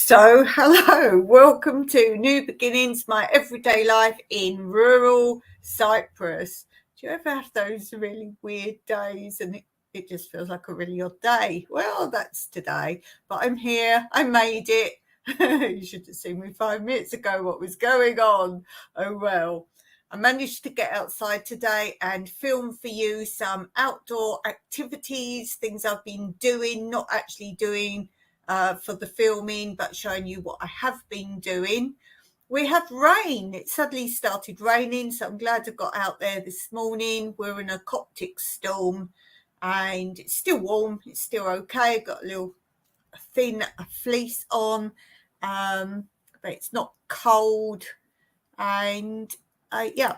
So, hello, welcome to New Beginnings, my everyday life in rural Cyprus. Do you ever have those really weird days and it just feels like a really odd day? Well, that's today, but I'm here, I made it. You should have seen me 5 minutes ago what was going on. Oh well. I managed to get outside today and film for you some outdoor activities, things I've been doing, not actually doing for the filming, but showing you what I have been doing. We have rain. It suddenly started raining, so I'm glad I got out there this morning. We're in a Coptic storm and it's still warm. It's still okay. Got a little thin fleece on, but it's not cold. And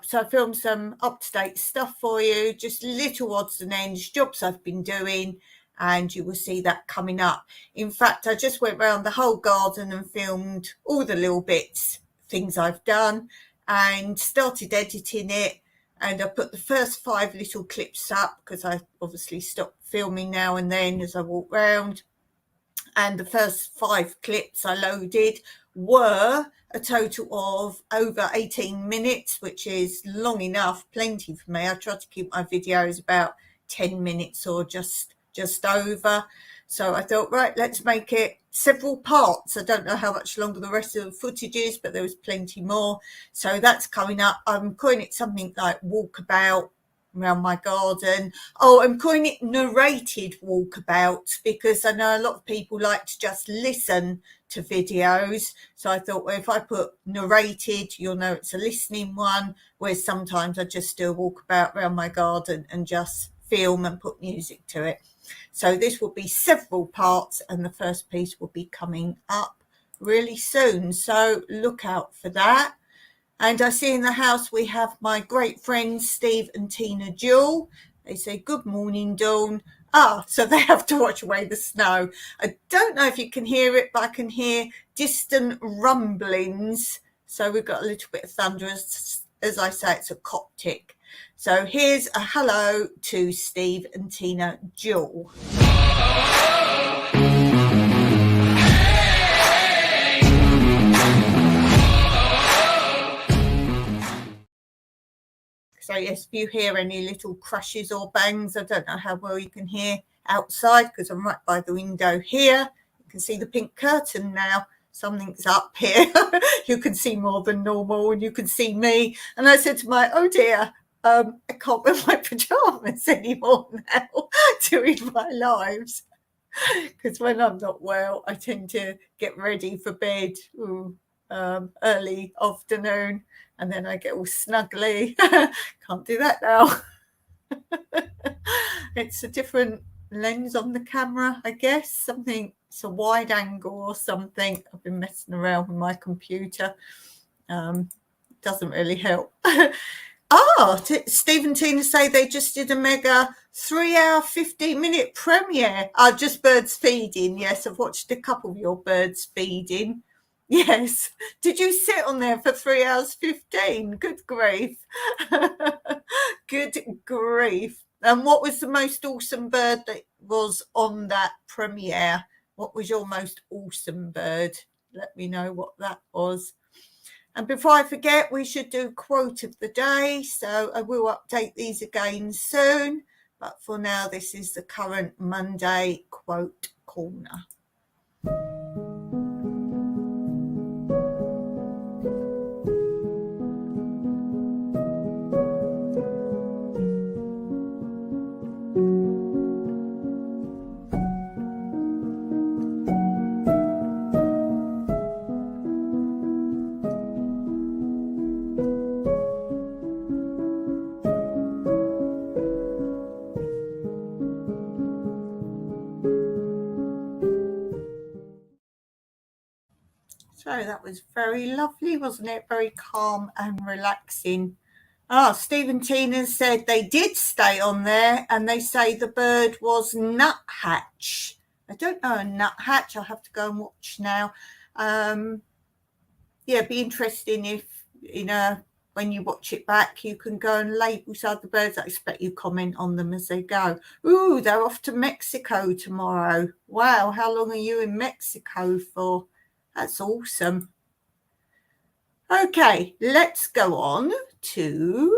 so I filmed some up-to-date stuff for you, just little odds and ends, jobs I've been doing, and you will see that coming up. In fact, I just went around the whole garden and filmed all the little bits, things I've done, and started editing it. And I put the first 5 little clips up because I obviously stopped filming now and then as I walk round. And the first 5 clips I loaded were a total of over 18 minutes, which is long enough, plenty for me. I try to keep my videos about 10 minutes or just over. So I thought, right, let's make it several parts. I don't know how much longer the rest of the footage is, but there was plenty more. So that's coming up. I'm calling it something like Walkabout around my garden. Oh, I'm calling it narrated walkabout because I know a lot of people like to just listen to videos. So I thought, well, if I put narrated, you'll know it's a listening one, where sometimes I just do a walkabout around my garden and just film and put music to it. So this will be several parts and the first piece will be coming up really soon. So look out for that. And I see in the house we have my great friends Steve and Tina Jewell. They say, good morning, Dawn. So they have to watch away the snow. I don't know if you can hear it, but I can hear distant rumblings. So we've got a little bit of thunder. As I say, it's a Coptic. So here's a hello to Steve and Tina Jewell. So yes, if you hear any little crashes or bangs, I don't know how well you can hear outside because I'm right by the window here. You can see the pink curtain now. Something's up here. You can see more than normal and you can see me. And I said to my, oh dear, I can't wear my pyjamas anymore now doing my lives. Because when I'm not well, I tend to get ready for bed early afternoon. And then I get all snuggly. Can't do that now. It's a different lens on the camera, I guess. It's a wide angle or something. I've been messing around with my computer. Doesn't really help. Steve and Tina say they just did a mega 3-hour, 15-minute premiere. Just birds feeding. Yes, I've watched a couple of your birds feeding. Yes. Did you sit on there for 3 hours 15? Good grief. Good grief. And what was the most awesome bird that was on that premiere? What was your most awesome bird? Let me know what that was. And before I forget, we should do quote of the day. So I will update these again soon. But for now, this is the current Monday quote corner. So that was very lovely, wasn't it? Very calm and relaxing. Steve and Tina said they did stay on there and they say the bird was nuthatch. I don't know a nuthatch. I'll have to go and watch now. It'd be interesting if, when you watch it back, you can go and label some of the birds. I expect you comment on them as they go. Ooh, they're off to Mexico tomorrow. Wow, how long are you in Mexico for? That's awesome. Okay, let's go on to...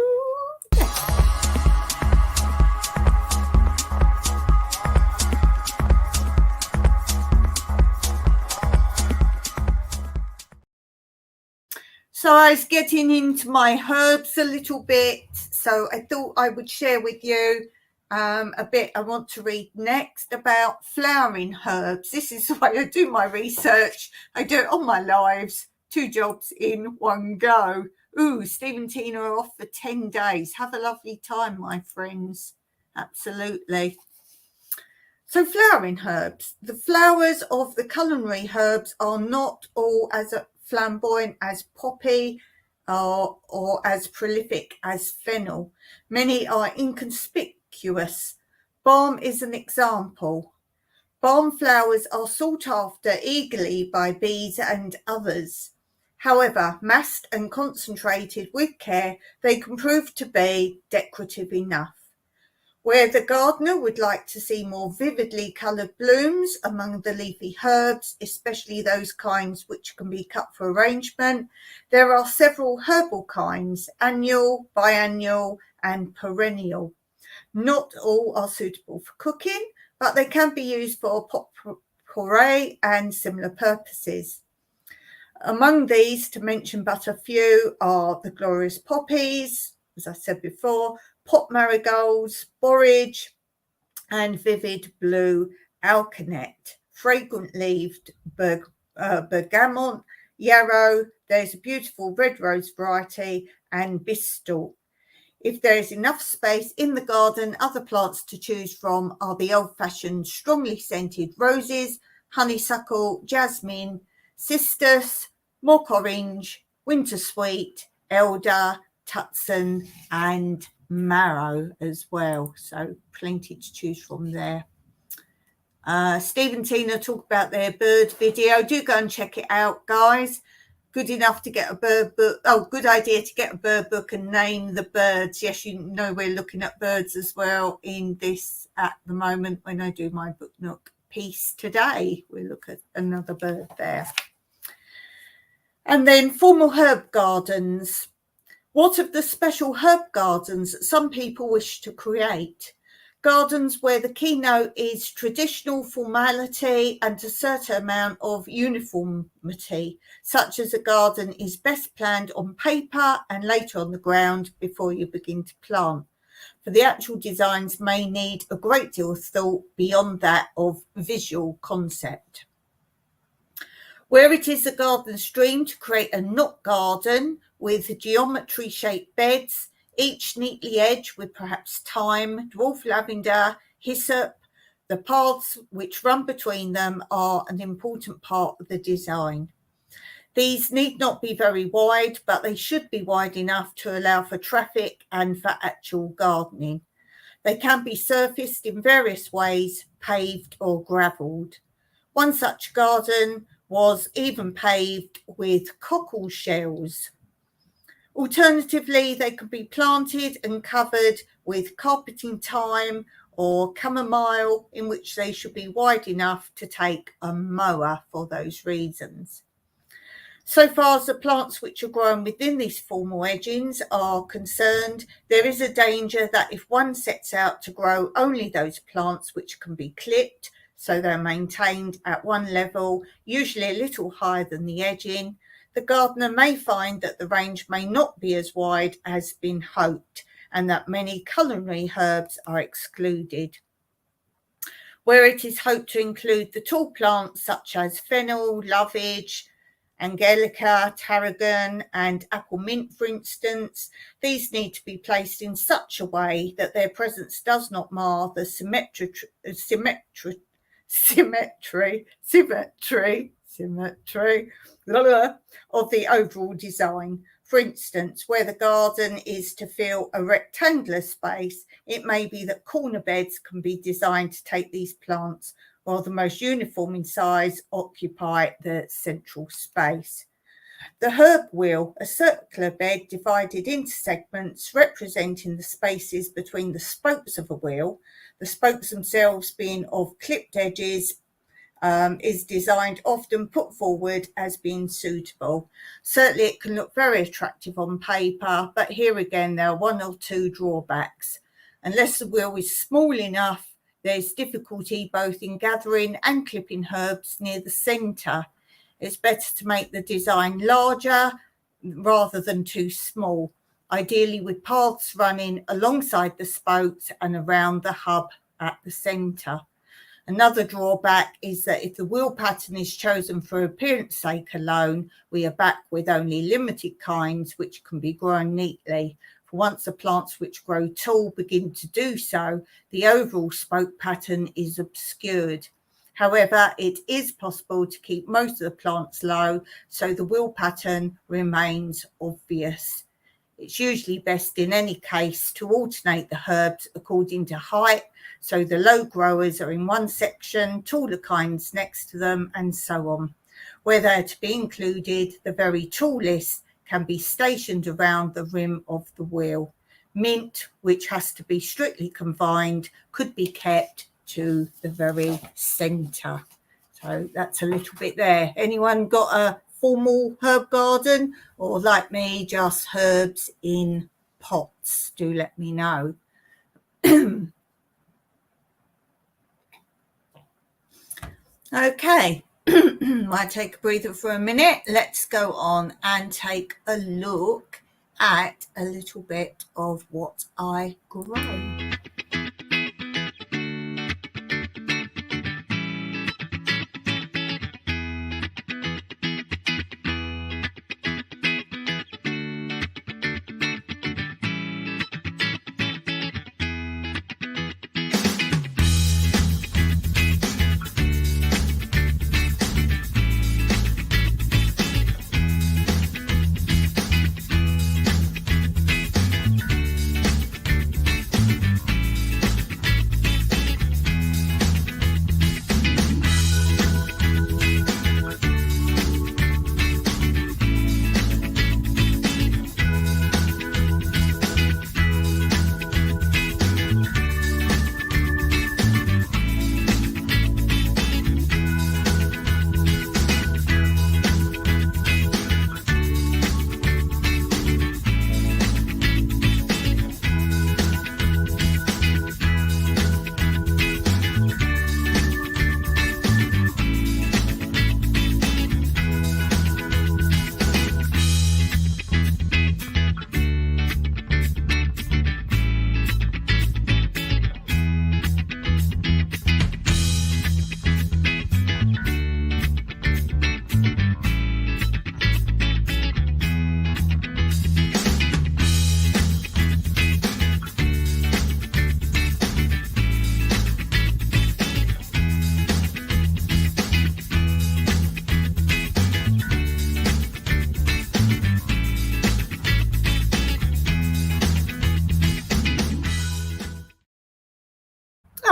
So I was getting into my herbs a little bit, so I thought I would share with you a bit I want to read next about flowering herbs. This is the way I do my research. I do it on my lives, 2 jobs in one go. Ooh, Steve and Tina are off for 10 days. Have a lovely time, my friends. Absolutely. So flowering herbs. The flowers of the culinary herbs are not all as flamboyant as poppy or as prolific as fennel. Many are inconspicuous. Balm is an example. Balm flowers are sought after eagerly by bees and others. However, massed and concentrated with care, they can prove to be decorative enough. Where the gardener would like to see more vividly coloured blooms among the leafy herbs, especially those kinds which can be cut for arrangement, there are several herbal kinds, annual, biannual and perennial. Not all are suitable for cooking, but they can be used for pot pourri and similar purposes. Among these, to mention but a few, are the glorious poppies, as I said before, pot marigolds, borage, and vivid blue alkanet, fragrant-leaved bergamot, yarrow, there's a beautiful red rose variety, and bistle. If there is enough space in the garden, other plants to choose from are the old-fashioned strongly scented roses, honeysuckle, jasmine, cistus, mock orange, winter sweet, elder, tutson and marrow as well. So plenty to choose from there. Steve and Tina talk about their bird video. Do go and check it out, guys. Good enough to get a bird book. Oh, good idea to get a bird book and name the birds. Yes, you know we're looking at birds as well in this at the moment when I do my Book Nook piece today. We'll look at another bird there. And then formal herb gardens. What of the special herb gardens that some people wish to create? Gardens where the keynote is traditional formality and a certain amount of uniformity, such as a garden is best planned on paper and later on the ground before you begin to plant. For the actual designs may need a great deal of thought beyond that of visual concept. Where it is a gardener's dream to create a nook garden with geometry-shaped beds, each neatly edged with perhaps thyme, dwarf lavender, hyssop, the paths which run between them are an important part of the design. These need not be very wide, but they should be wide enough to allow for traffic and for actual gardening. They can be surfaced in various ways, paved or gravelled. One such garden was even paved with cockle shells. Alternatively, they could be planted and covered with carpeting thyme or chamomile, in which they should be wide enough to take a mower for those reasons. So far as the plants which are grown within these formal edgings are concerned, there is a danger that if one sets out to grow only those plants which can be clipped, so they're maintained at one level, usually a little higher than the edging, the gardener may find that the range may not be as wide as been hoped and that many culinary herbs are excluded. Where it is hoped to include the tall plants such as fennel, lovage, angelica, tarragon and apple mint, for instance, these need to be placed in such a way that their presence does not mar the symmetry of the overall design. For instance, where the garden is to fill a rectangular space, it may be that corner beds can be designed to take these plants, while the most uniform in size occupy the central space. The herb wheel, a circular bed divided into segments representing the spaces between the spokes of a wheel, the spokes themselves being of clipped edges is designed, often put forward as being suitable. Certainly it can look very attractive on paper, but here again there are one or two drawbacks. Unless the wheel is small enough, there's difficulty both in gathering and clipping herbs near the centre. It's better to make the design larger rather than too small, ideally with paths running alongside the spokes and around the hub at the centre. Another drawback is that if the wheel pattern is chosen for appearance sake alone, we are back with only limited kinds which can be grown neatly. For once the plants which grow tall begin to do so, the overall spoke pattern is obscured. However, it is possible to keep most of the plants low, so the wheel pattern remains obvious. It's usually best in any case to alternate the herbs according to height, so the low growers are in one section, taller kinds next to them, and so on. Where they are to be included, the very tallest can be stationed around the rim of the wheel. Mint, which has to be strictly confined, could be kept to the very centre. So that's a little bit there. Anyone got a formal herb garden, or like me, just herbs in pots? Do let me know. Okay, might take a breather for a minute. Let's go on and take a look at a little bit of what I grow.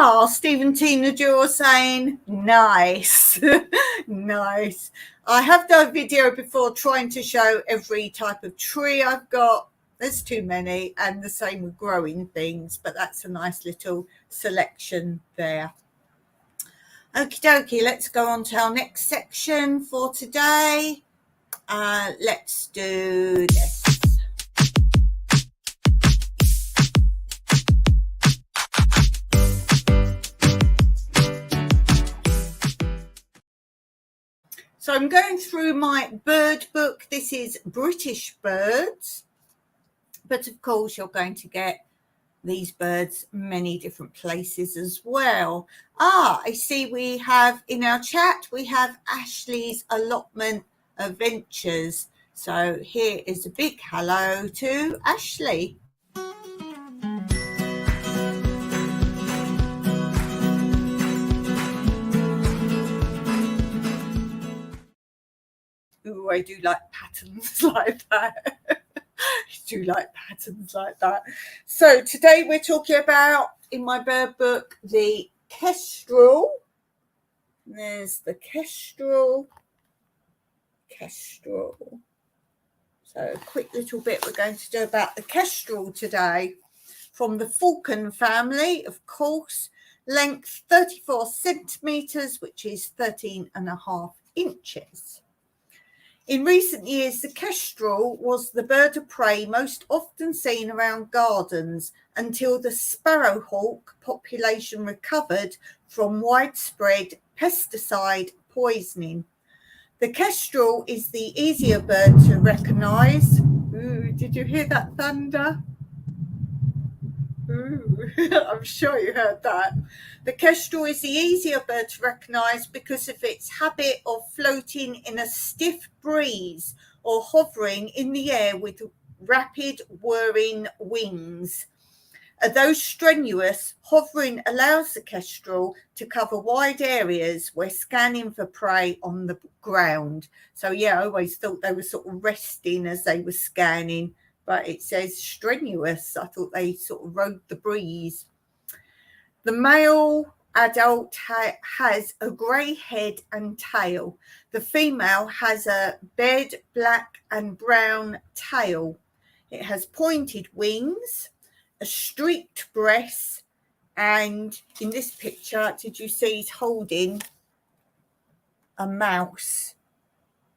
Oh, Stephen Tina Jewell saying nice. Nice. I have done a video before trying to show every type of tree I've got. There's too many, and the same with growing things, but that's a nice little selection there. Okie dokie, let's go on to our next section for today. Let's do this. So I'm going through my bird book. This is British birds, but of course you're going to get these birds many different places as well. I see we have in our chat, we have Ashley's Allotment Adventures. So here is a big hello to Ashley. Ooh, I do like patterns like that. I do like patterns like that. So today we're talking about, in my bird book, the kestrel. There's the kestrel. So a quick little bit we're going to do about the kestrel today. From the falcon family, of course. length 34 centimetres, which is 13.5 inches. In recent years, the kestrel was the bird of prey most often seen around gardens until the sparrowhawk population recovered from widespread pesticide poisoning. The kestrel is the easier bird to recognise. Ooh, did you hear that thunder? Ooh, I'm sure you heard that. The kestrel is the easier bird to recognise because of its habit of floating in a stiff breeze or hovering in the air with rapid whirring wings. Although strenuous, hovering allows the kestrel to cover wide areas where scanning for prey on the ground. So yeah, I always thought they were sort of resting as they were scanning, but it says strenuous. I thought they sort of rode the breeze. The male adult has a grey head and tail. The female has a bed black and brown tail. It has pointed wings, a streaked breast, and in this picture, did you see he's holding a mouse?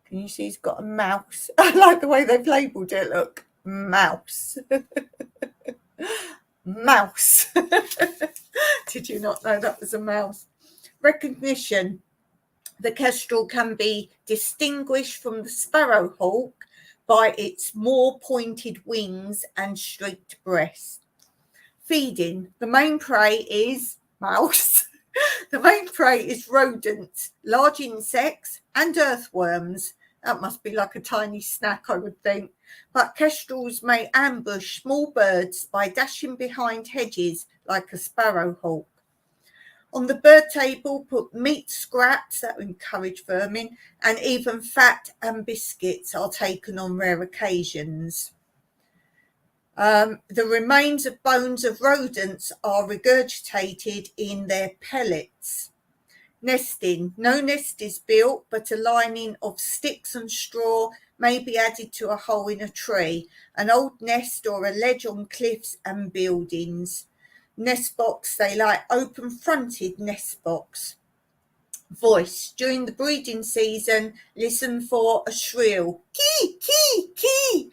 Can you see he's got a mouse? I like the way they've labelled it. Look, mouse. Mouse. Did you not know that was a mouse? Recognition. The kestrel can be distinguished from the sparrowhawk by its more pointed wings and streaked breast. Feeding. The main prey is mouse. The main prey is rodents, large insects and earthworms. That must be like a tiny snack, I would think. But kestrels may ambush small birds by dashing behind hedges like a sparrowhawk. On the bird table, put meat scraps that encourage vermin, and even fat and biscuits are taken on rare occasions. The remains of bones of rodents are regurgitated in their pellets. Nesting. No nest is built, but a lining of sticks and straw may be added to a hole in a tree, an old nest or a ledge on cliffs and buildings. Nest box, they like open-fronted nest box. Voice. During the breeding season, listen for a shrill kee, kee, kee.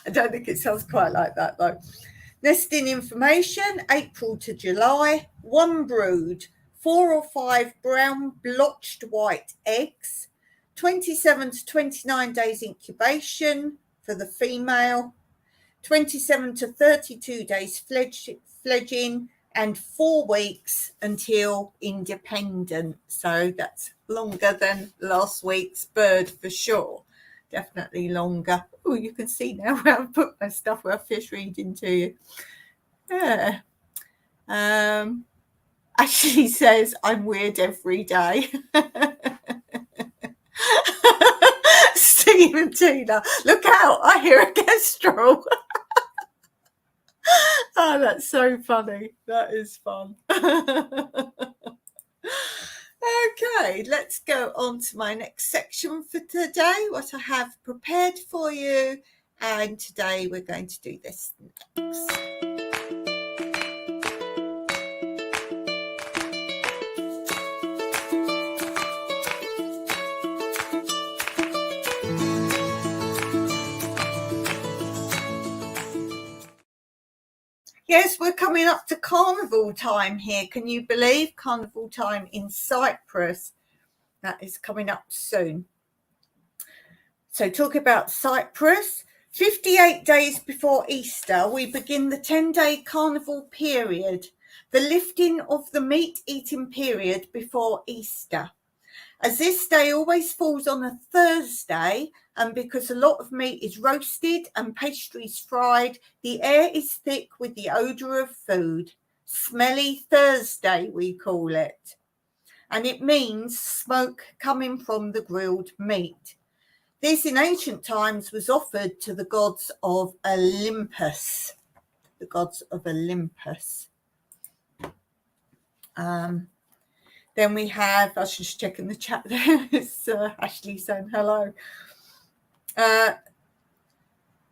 I don't think it sounds quite like that though. Nesting information, April to July, 1 brood, 4 or 5 brown blotched white eggs, 27 to 29 days incubation for the female, 27 to 32 days fledging, and 4 weeks until independent. So that's longer than last week's bird for sure. Definitely longer. Oh, you can see now where I've put my stuff where I fish reading to you. Yeah. Ashley says I'm weird every day. Steve and Tina, look out, I hear a kestrel. Oh, that's so funny. That is fun. Okay, let's go on to my next section for today, what I have prepared for you. And today we're going to do this next. Yes, we're coming up to carnival time here. Can you believe carnival time in Cyprus? That is coming up soon. So talk about Cyprus. 58 days before Easter, we begin the 10-day carnival period, the lifting of the meat-eating period before Easter. As this day always falls on a Thursday, and because a lot of meat is roasted and pastries fried, the air is thick with the odour of food. Smelly Thursday, we call it. And it means smoke coming from the grilled meat. This in ancient times was offered to the gods of Olympus. The gods of Olympus. Then we have, I was just checking the chat there, it's Ashley saying hello.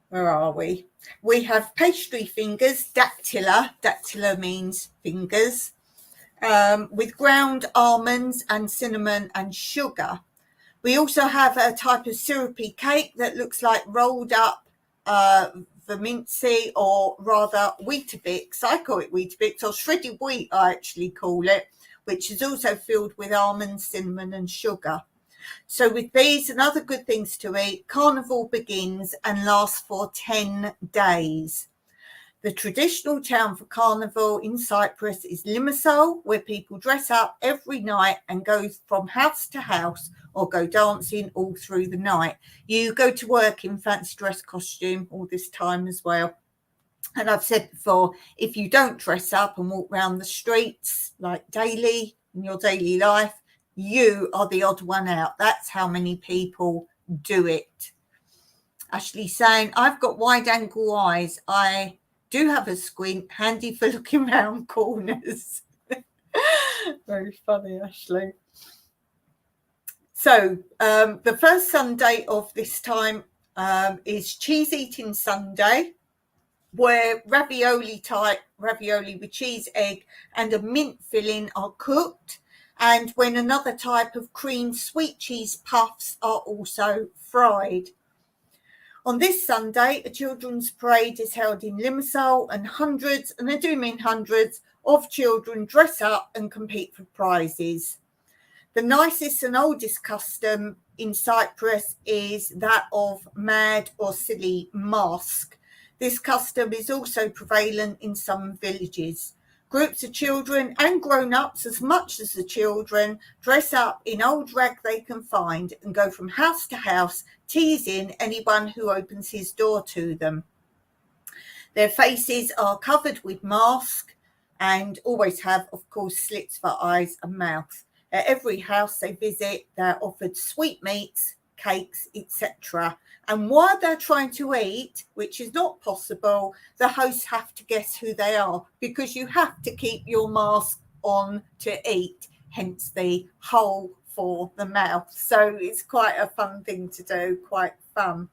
Where are we? We have pastry fingers, dactyla. Dactyla means fingers. With ground almonds and cinnamon and sugar. We also have a type of syrupy cake that looks like rolled up vermincy, or rather Weetabix. I call it Weetabix, or shredded wheat I actually call it, which is also filled with almonds, cinnamon and sugar. So with these and other good things to eat, Carnival begins and lasts for 10 days. The traditional town for Carnival in Cyprus is Limassol, where people dress up every night and go from house to house or go dancing all through the night. You go to work in fancy dress costume all this time as well. And I've said before, if you don't dress up and walk around the streets like daily in your daily life, you are the odd one out. That's how many people do it. Ashley saying, I've got wide angle eyes. I do have a squint, handy for looking round corners. Very funny, Ashley. So the first Sunday of this time is Cheese Eating Sunday, where ravioli with cheese, egg and a mint filling are cooked, and when another type of cream sweet cheese puffs are also fried. On this Sunday, a children's parade is held in Limassol, and hundreds, and I do mean hundreds, of children dress up and compete for prizes. The nicest and oldest custom in Cyprus is that of mad or silly mask. This custom is also prevalent in some villages. Groups of children and grown-ups, as much as the children, dress up in old rag they can find and go from house to house, teasing anyone who opens his door to them. Their faces are covered with masks and always have, of course, slits for eyes and mouth. At every house they visit, they're offered sweetmeats, cakes, etc. And while they're trying to eat, which is not possible, the hosts have to guess who they are, because you have to keep your mask on to eat, hence the hole for the mouth. So it's quite a fun thing to do, quite fun.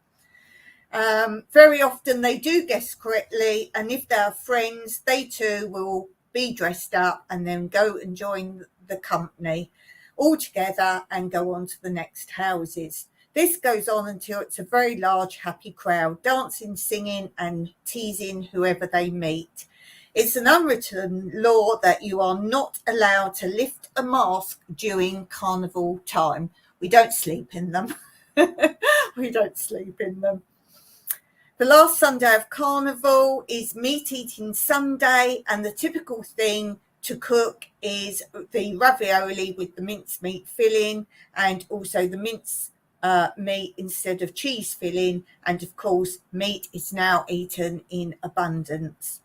Very often they do guess correctly, and if they're friends, they too will be dressed up and then go and join the company all together and go on to the next houses. This goes on until it's a very large happy crowd, dancing, singing and teasing whoever they meet. It's an unwritten law that you are not allowed to lift a mask during carnival time. We don't sleep in them. We don't sleep in them. The last Sunday of Carnival is Meat Eating Sunday, and the typical thing to cook is the ravioli with the mincemeat filling, and also the mince meat instead of cheese filling, and of course meat is now eaten in abundance.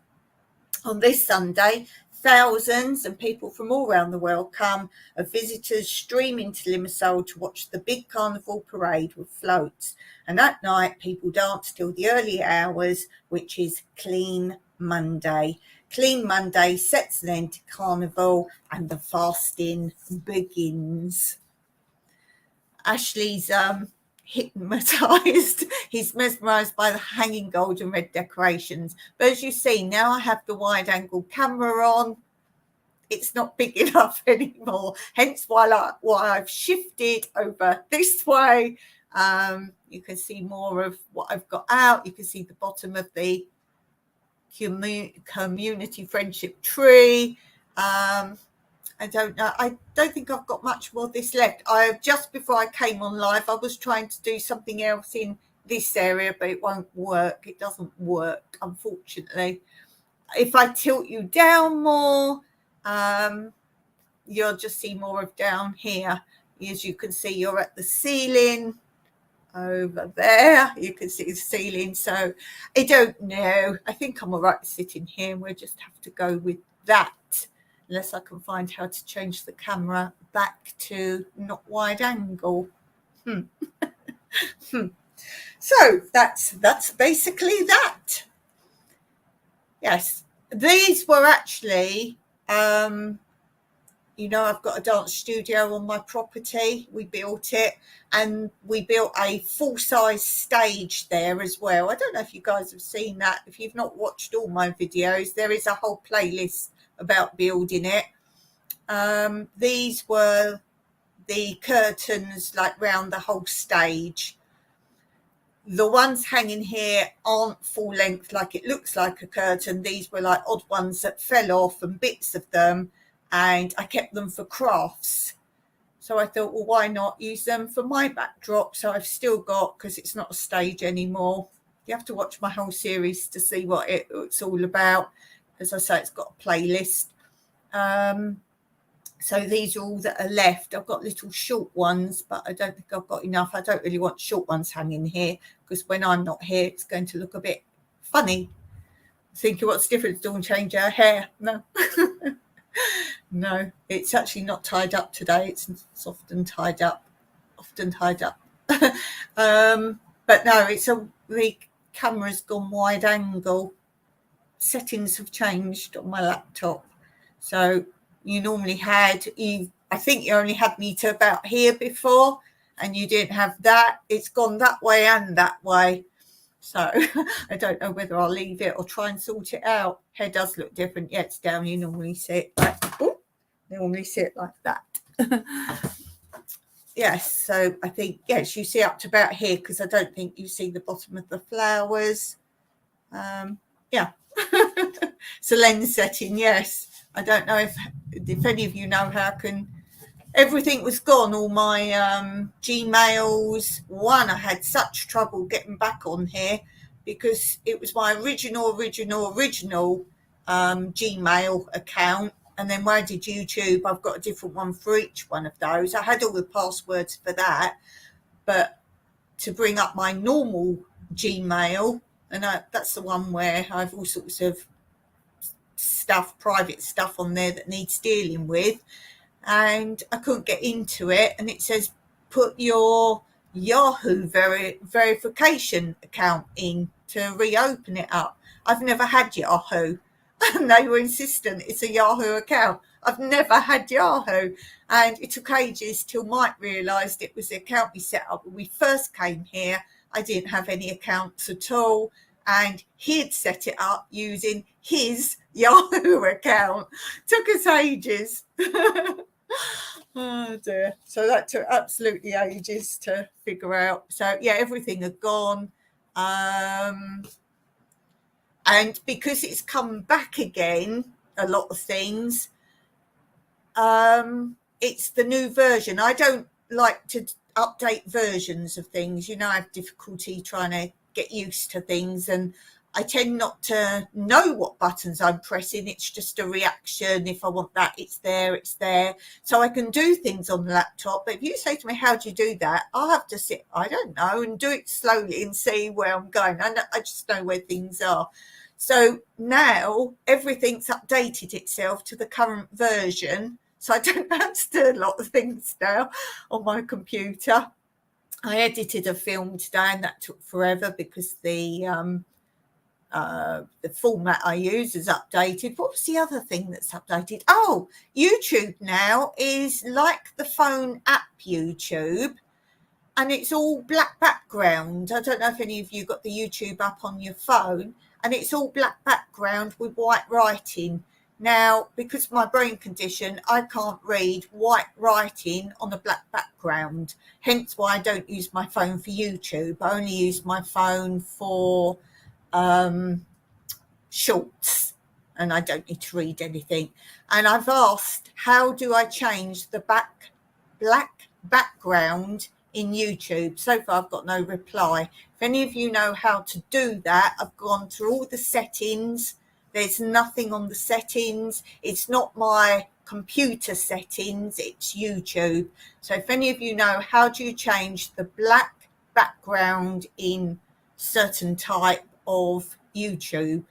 On this Sunday, thousands and people from all around the world come of visitors streaming to Limassol to watch the big carnival parade with floats. And at night, people dance till the early hours, which is Clean Monday. Clean Monday sets an end to carnival and the fasting begins. Ashley's hypnotized. He's mesmerized by the hanging gold and red decorations. But as you see, now I have the wide angle camera on. It's not big enough anymore. Hence why I've shifted over this way. You can see more of what I've got out. You can see the bottom of the community friendship tree. I don't know. I don't think I've got much more of this left. Just before I came on live, I was trying to do something else in this area, but it won't work. It doesn't work, unfortunately. If I tilt you down more, you'll just see more of down here. As you can see, you're at the ceiling over there. You can see the ceiling. So I don't know. I think I'm all right sitting here, and we'll just have to go with that. Unless I can find how to change the camera back to not wide angle. So that's basically that. Yes, these were actually you know, I've got a dance studio on my property. We built it, and we built a full-size stage there as well. I don't know if you guys have seen that. If you've not watched all my videos, there is a whole playlist about building it. These were the curtains like round the whole stage. The ones hanging here aren't full length like it looks like a curtain. These were like odd ones that fell off, and bits of them, and I kept them for crafts. So I thought, well, why not use them for my backdrop? So I've still got, because it's not a stage anymore. You have to watch my whole series to see what it's all about. As I say, it's got a playlist. So these are all that are left. I've got little short ones, but I don't think I've got enough. I don't really want short ones hanging here, because when I'm not here, it's going to look a bit funny. Thinking, what's the difference? Dawn change her hair? No. No, it's actually not tied up today. It's often tied up. But no, the camera's gone wide angle. Settings have changed on my laptop. So you normally I think you only had me to about here before, and you didn't have that. It's gone that way and that way. So I don't know whether I'll leave it or try and sort it out. Hair does look different. Yeah, it's down. You normally see it like that. Yes, so I think, yes, you see up to about here, because I don't think you see the bottom of the flowers. Yeah. So lens setting, yes. I don't know if any of you know how everything was gone, all my Gmails. I had such trouble getting back on here, because it was my original Gmail account. And then when I did YouTube, I've got a different one for each one of those. I had all the passwords for that, but to bring up my normal Gmail, and that's the one where I have all sorts of stuff, private stuff on there that needs dealing with, and I couldn't get into it. And it says, put your Yahoo verification account in to reopen it up. I've never had Yahoo. And they were insistent it's a Yahoo account. I've never had Yahoo. And it took ages till Mike realised it was the account we set up when we first came here. I didn't have any accounts at all. And he'd set it up using his Yahoo account. Took us ages. Oh dear. So that took absolutely ages to figure out. So yeah, everything had gone. And because it's come back again, a lot of things, it's the new version. I don't like to update versions of things. You know, I have difficulty trying to get used to things, and I tend not to know what buttons I'm pressing. It's just a reaction. If I want that, it's there. So I can do things on the laptop. But if you say to me, how do you do that? I'll have to sit, I don't know, and do it slowly and see where I'm going. I just know where things are. So now everything's updated itself to the current version. So I don't have to do a lot of things now on my computer. I edited a film today, and that took forever because the format I use is updated. What was the other thing that's updated? Oh, YouTube now is like the phone app YouTube, and it's all black background. I don't know if any of you got the YouTube up on your phone, and it's all black background with white writing. Now, because of my brain condition, I can't read white writing on a black background, hence why I don't use my phone for YouTube. I only use my phone for shorts, and I don't need to read anything. And I've asked, how do I change the black background in YouTube? So far I've got no reply. If any of you know how to do that, I've gone through all the settings. There's nothing on the settings. It's not my computer settings, it's YouTube. So if any of you know, how do you change the black background in certain type of YouTube?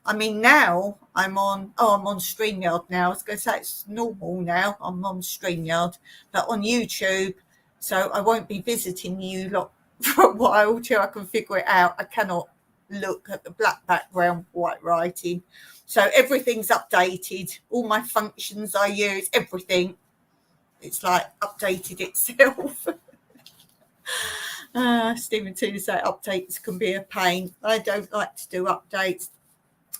I mean, now I'm on StreamYard now. I was going to say it's normal now. I'm on StreamYard, but on YouTube. So I won't be visiting you lot for a while till I can figure it out. I cannot look at the black background, white writing. So everything's updated. All my functions I use, everything. It's like updated itself. Stephen Toon said updates can be a pain. I don't like to do updates.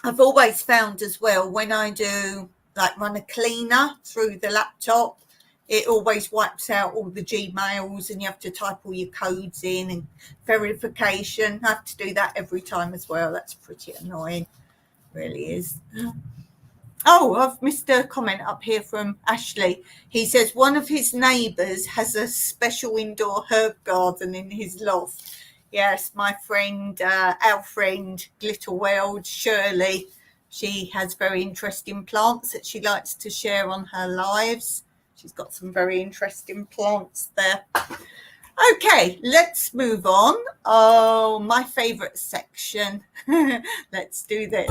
I've always found as well, when I do like run a cleaner through the laptop, it always wipes out all the Gmails and you have to type all your codes in and verification. I have to do that every time as well. That's pretty annoying. It really is. Oh, I've missed a comment up here from Ashley. He says one of his neighbours has a special indoor herb garden in his loft. Yes, my friend, our friend Glitterweld, Shirley, she has very interesting plants that she likes to share on her lives. She's got some very interesting plants there. Okay, let's move on. Oh, my favourite section. Let's do this.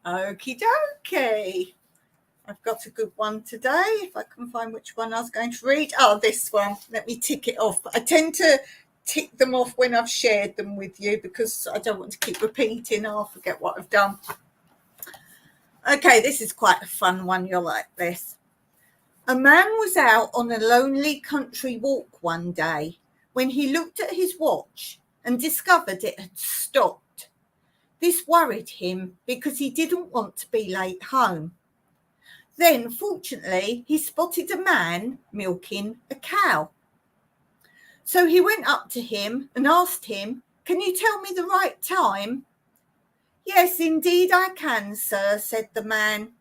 Okie dokie. I've got a good one today. If I can find which one I was going to read. Oh, this one. Let me tick it off. I tend to tick them off when I've shared them with you because I don't want to keep repeating. I'll forget what I've done. Okay, this is quite a fun one. You'll like this. A man was out on a lonely country walk one day when he looked at his watch and discovered it had stopped. This worried him because he didn't want to be late home. Then, fortunately, he spotted a man milking a cow. So he went up to him and asked him, "Can you tell me the right time?" "Yes, indeed I can, sir," said the man.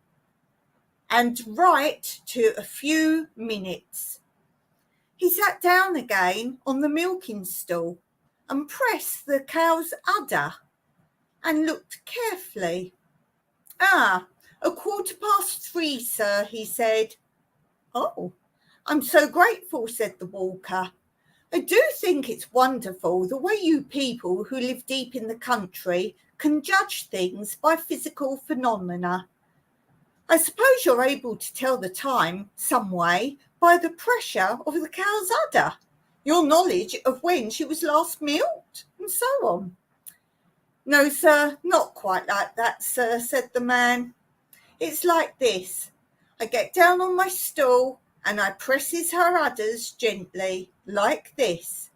"And right to a few minutes." He sat down again on the milking stool and pressed the cow's udder and looked carefully. "Ah, 3:15, sir," he said. "Oh, I'm so grateful," said the walker. "I do think it's wonderful the way you people who live deep in the country can judge things by physical phenomena. I suppose you're able to tell the time some way by the pressure of the cow's udder, your knowledge of when she was last milked, and so on." "No, sir, not quite like that, sir," said the man. "It's like this. I get down on my stool and I presses her udders gently, like this.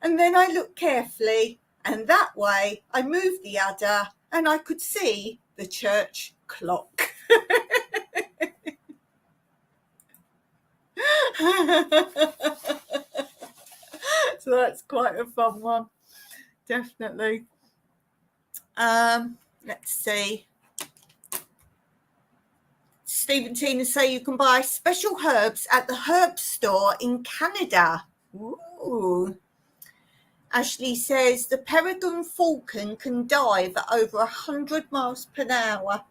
And then I look carefully, and that way I moved the udder and I could see the church clock." So that's quite a fun one, definitely. Let's see. Stephen Tina say you can buy special herbs at the herb store in Canada. Ooh. Ashley says the peregrine falcon can dive at over 100 miles per hour.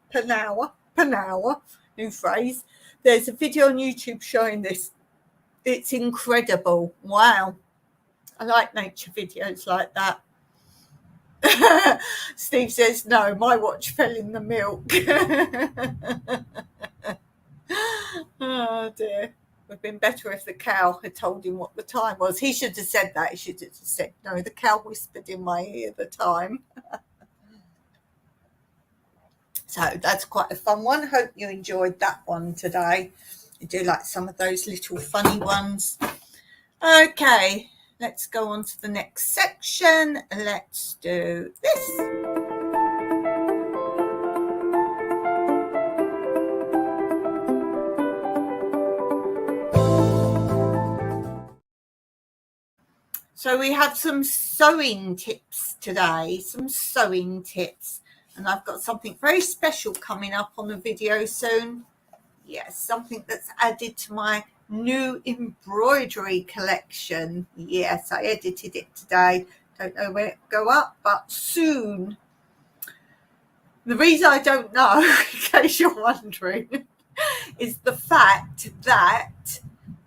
New phrase. There's a video on YouTube showing this. It's incredible. Wow. I like nature videos like that. Steve says, "No, my watch fell in the milk." Oh dear. It would have been better if the cow had told him what the time was. He should have said that. He should have said, "No, the cow whispered in my ear the time." So that's quite a fun one. Hope you enjoyed that one today. I do like some of those little funny ones. Okay, let's go on to the next section. Let's do this. So we have some sewing tips today, and I've got something very special coming up on the video soon. Yes, something that's added to my new embroidery collection. Yes, I edited it today. Don't know when it will go up, but soon. The reason I don't know, in case you're wondering, is the fact that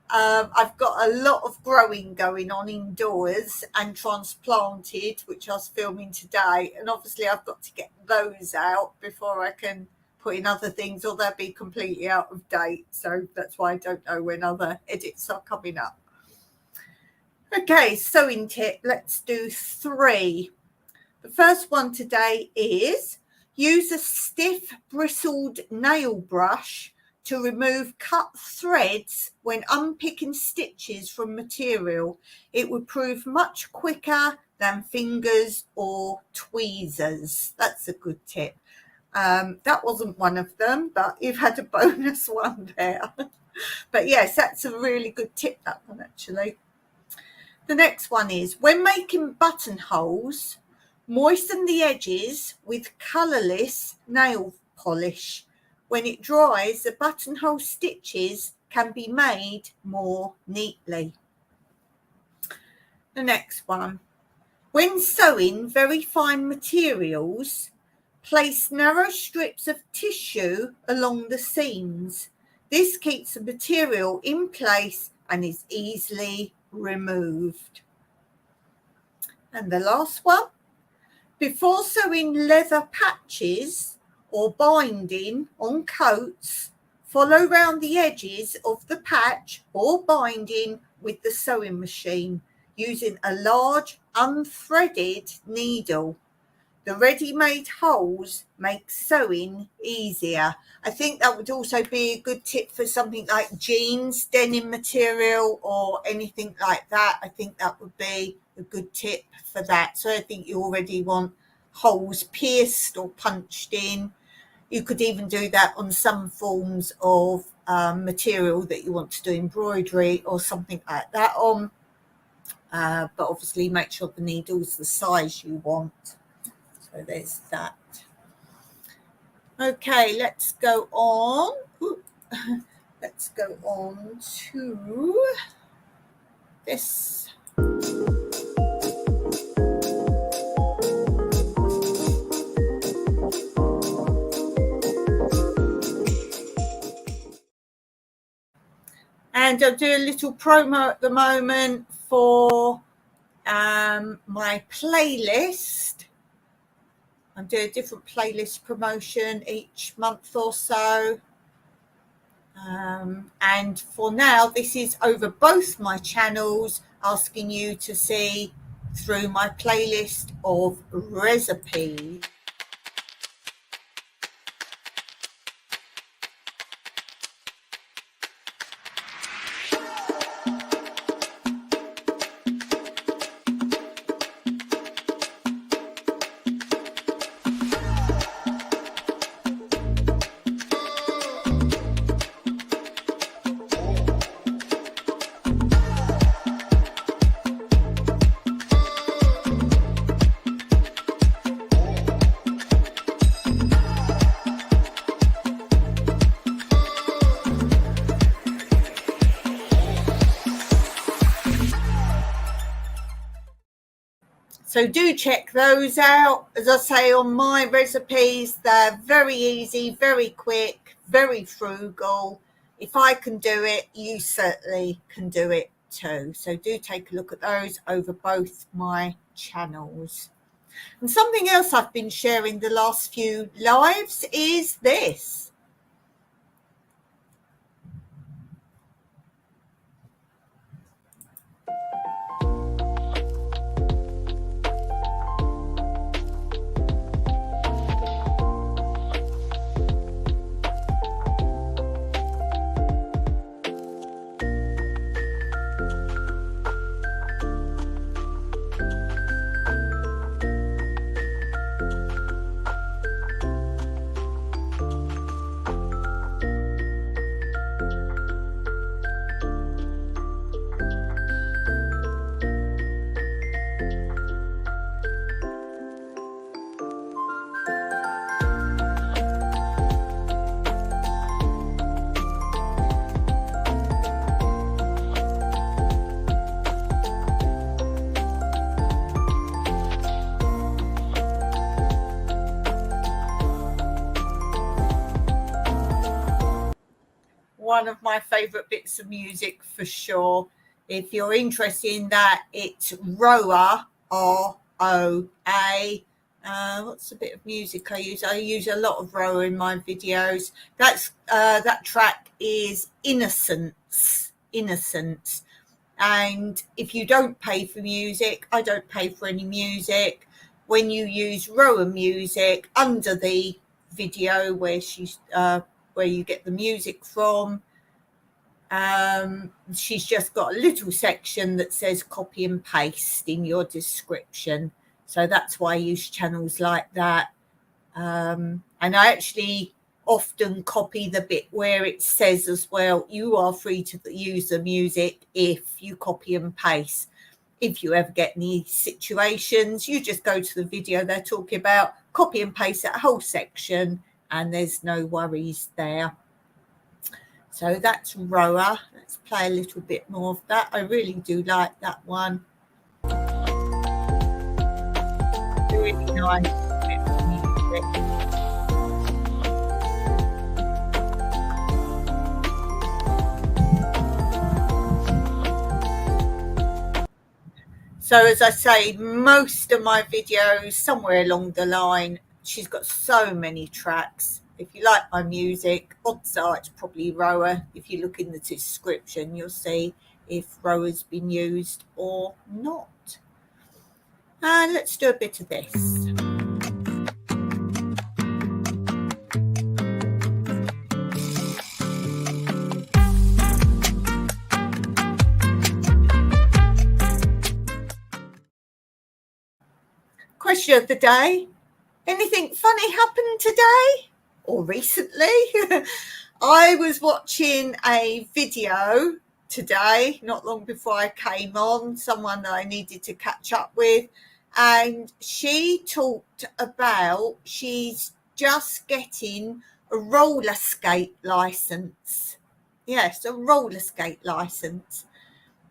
I've got a lot of growing going on indoors and transplanted, which I was filming today. And obviously I've got to get those out before I can put in other things or they'll be completely out of date. So that's why I don't know when other edits are coming up. Okay, sewing tip. Let's do 3. The first one today is use a stiff bristled nail brush to remove cut threads when unpicking stitches from material. It would prove much quicker than fingers or tweezers. That's a good tip. That wasn't one of them, but you've had a bonus one there. But yes, that's a really good tip, that one actually. The next one is when making buttonholes, moisten the edges with colourless nail polish. When it dries, the buttonhole stitches can be made more neatly. The next one. When sewing very fine materials, place narrow strips of tissue along the seams. This keeps the material in place and is easily removed. And the last one. Before sewing leather patches or binding on coats, follow round the edges of the patch or binding with the sewing machine using a large unthreaded needle. The ready-made holes make sewing easier. I think that would also be a good tip for something like jeans, denim material or anything like that. I think that would be a good tip for that. So I think you already want holes pierced or punched in. You could even do that on some forms of material that you want to do embroidery or something like that on. But obviously make sure the needle's the size you want. So there's that. Okay, let's go on. Let's go on to this. And I'll do a little promo at the moment for my playlist. I'm doing a different playlist promotion each month or so. And for now, this is over both my channels, asking you to see through my playlist of recipes. So do check those out. As I say, on my recipes, they're very easy, very quick, very frugal. If I can do it, you certainly can do it too. So do take a look at those over both my channels. And something else I've been sharing the last few lives is this. One of my favorite bits of music for sure. If you're interested in that, it's Roa, R-O-A, What's the bit of music I use? I use a lot of Roa in my videos. That track is Innocence. Innocence. And if you don't pay for music, I don't pay for any music. When you use Roa music under the video where you get the music from, she's just got a little section that says copy and paste in your description. So that's why I use channels like that. And I actually often copy the bit where it says as well, you are free to use the music if you copy and paste. If you ever get any situations, you just go to the video they're talking about, copy and paste that whole section, and there's no worries there. So that's Roa. Let's play a little bit more of that. I really do like that one. Really nice bit of music. So as I say, most of my videos, somewhere along the line, she's got so many tracks. If you like my music, odds are it's probably Roa. If you look in the description, you'll see if Roa's been used or not. And let's do a bit of this. Question of the day. Anything funny happened today or recently? I was watching a video today, not long before I came on, someone that I needed to catch up with, and she talked about she's just getting a roller skate license. Yes, a roller skate license.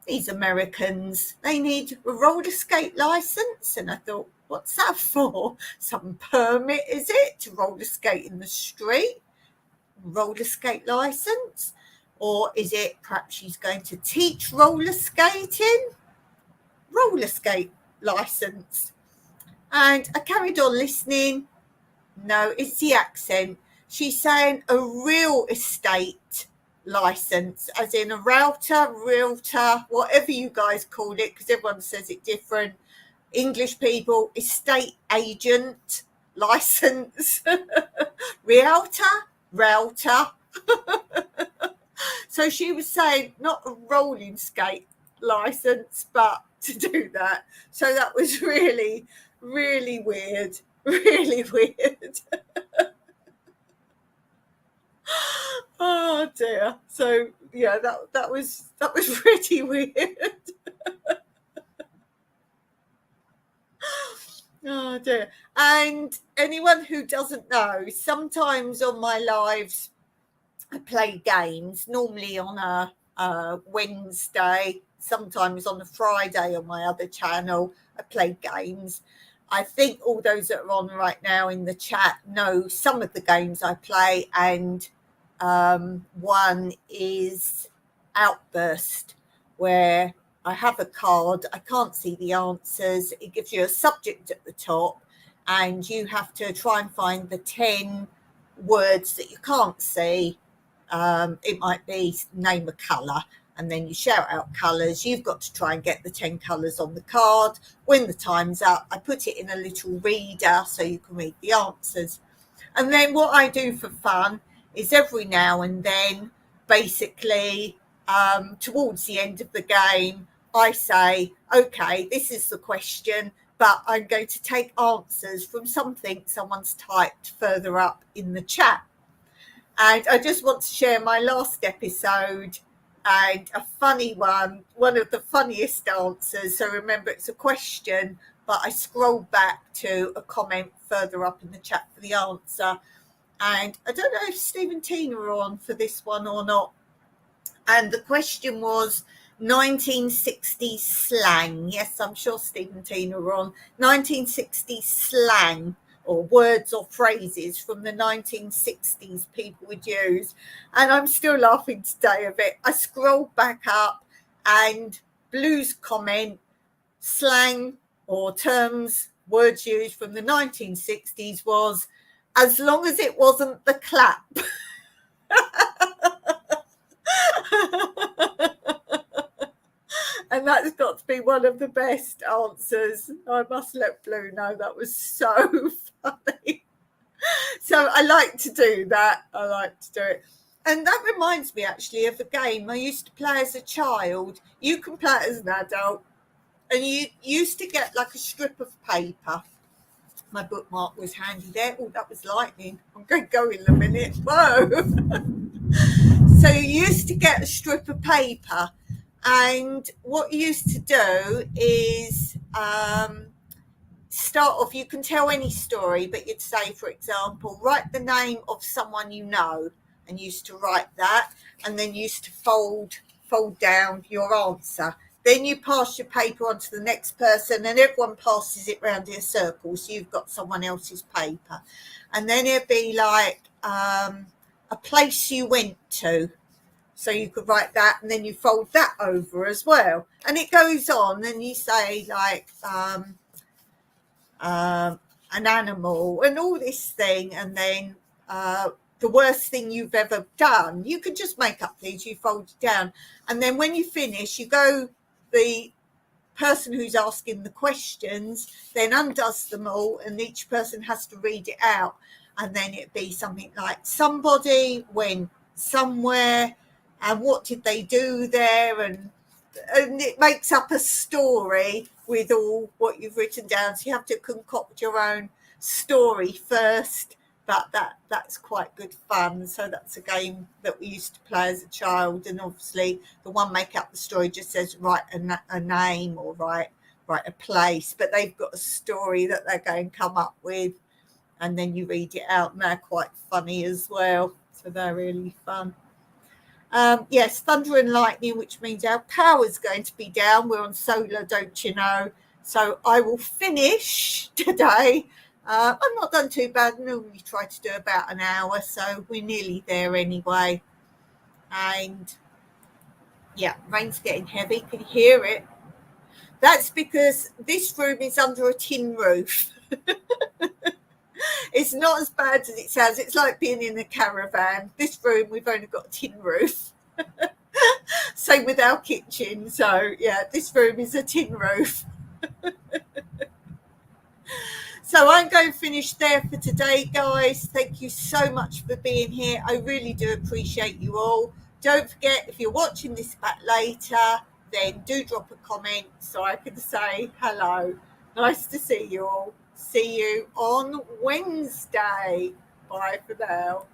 These Americans, they need a roller skate license. And I thought, what's that for? Some permit, is it, to roller skate in the street? Roller skate license? Or is it perhaps she's going to teach roller skating? Roller skate license. And I carried on listening. No, it's the accent. She's saying a real estate license, as in a realtor, whatever you guys call it, because everyone says it different. English people, estate agent license. Realtor. So she was saying not a rolling skate license, but to do that. So that was really, really weird. Really weird. Oh dear. So yeah, that was pretty weird. Oh dear. And anyone who doesn't know, sometimes on my lives I play games, normally on a Wednesday, sometimes on a Friday on my other channel. I play games. I think all those that are on right now in the chat know some of the games I play, and one is Outburst, where I have a card. I can't see the answers. It gives you a subject at the top, and you have to try and find the 10 words that you can't see. It might be name a colour, and then you shout out colours. You've got to try and get the 10 colours on the card. When the time's up, I put it in a little reader so you can read the answers. And then what I do for fun is every now and then, basically, towards the end of the game, I say, okay, this is the question, but I'm going to take answers from something someone's typed further up in the chat. And I just want to share my last episode, and a funny one of the funniest answers. So remember, it's a question, but I scrolled back to a comment further up in the chat for the answer. And I don't know if Steve and Tina are on for this one or not. And the question was 1960s slang. Yes, I'm sure Steve and Tina are on. 1960s slang, or words or phrases from the 1960s people would use. And I'm still laughing today a bit. I scrolled back up, and Blue's comment, slang or terms words used from the 1960s was, as long as it wasn't the clap. And that's got to be one of the best answers. I must let Blue know that was so funny. So I like to do that. I like to do it. And that reminds me actually of a game I used to play as a child. You can play it as an adult. And you used to get like a strip of paper. My bookmark was handy there. Oh, that was lightning. I'm going to go in a minute. Whoa. So you used to get a strip of paper. And what you used to do is start off, you can tell any story, but you'd say, for example, write the name of someone you know, and used to write that, and then used to fold down your answer. Then you pass your paper on to the next person, and everyone passes it round in a circle, so you've got someone else's paper. And then it'd be like a place you went to. So you could write that, and then you fold that over as well. And it goes on, and you say like an animal and all this thing, and then the worst thing you've ever done. You can just make up things, you fold it down. And then when you finish, you go, the person who's asking the questions then undoes them all, and each person has to read it out. And then it'd be something like, somebody went somewhere, and what did they do there? And it makes up a story with all what you've written down. So you have to concoct your own story first, but that's quite good fun. So that's a game that we used to play as a child. And obviously the one make up the story just says write a name or write a place, but they've got a story that they're going to come up with, and then you read it out, and they're quite funny as well. So they're really fun. Yes, thunder and lightning, which means our power's going to be down. We're on solar, don't you know? So I will finish today. I've not done too bad. I normally try to do about an hour, so we're nearly there anyway. And yeah, rain's getting heavy. Can you hear it? That's because this room is under a tin roof. It's not as bad as it sounds. It's like being in a caravan. This room, we've only got a tin roof. Same with our kitchen. So yeah, this room is a tin roof. So I'm going to finish there for today, guys. Thank you so much for being here. I really do appreciate you all. Don't forget, if you're watching this back later, then do drop a comment so I can say hello. Nice to see you all. See you on Wednesday. Bye for now.